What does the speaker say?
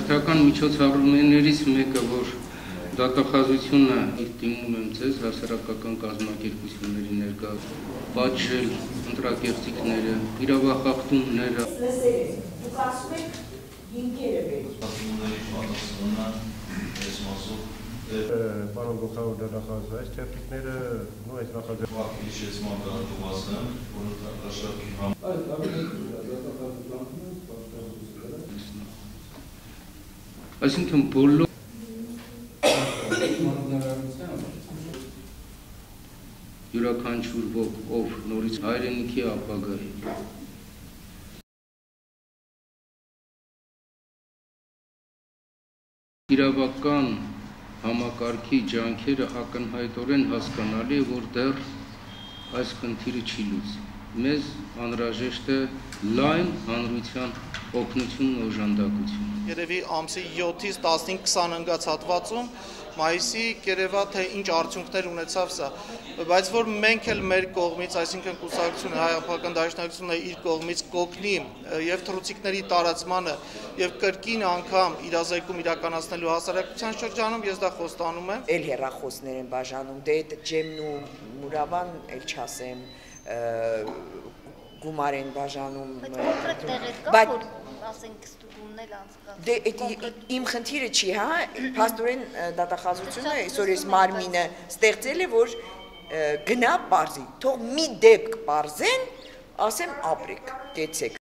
Հերթական միջոցառումներից մեկը, որ դատախազությունը դիմում եմ ձեզ հասարակական կազմակերպությունների ներկա պատժել ընտրակեղծիքները, իրավախախտումները։ Դուք ասում եք հիմքերը Պարոն գլխավոր դատախազ, այս թերթիկները այս նախաձեռնության հիշեցման դատախազն են, որը հաշվարկի Այսինքն բոլոր յուրաքանչյուր ոք, ով նորից հայրենիքի ապագայի իրավական համակարգի ջանքերը ակնհայտորեն հասկանալի է, որ դեռ այս խնդիրը չի լուծի։ Մեզ անհրաժեշտ է լայն հանրության օգնությունն ու օժանդակությունը։ Երևի ամսի 7-ից 15-20 ընկած հատվածում մայիսի կերևա թե ինչ արդյունքներ ունեցավ սա, բայց որ մենք էլ մեր կողմից, այսինքն կուսակցությունը, Հայ-Ափական Դաշնակցությունը իր կողմից կօգնի եւ թռուցիկների տարածմանը եւ կրկին անգամ իրազեկում իրականացնելու հասարակության շրջանում, ես դա խոստանում եմ։ Էլ հեռախոսներ են բաժանում, դե ջեմն ու մուրավան էլ չասեմ, գումար են բաժանում, բայց ասենք ստուգումներ անցկացնել։ Դե իմ խնդիրը չի, հա, փաստորեն դատախազությունը այսօր այս մարմինը ստեղծել է, որ գնա պարզի, թող մի դեպք պարզեն, ասեմ ապրեք, կեցեք,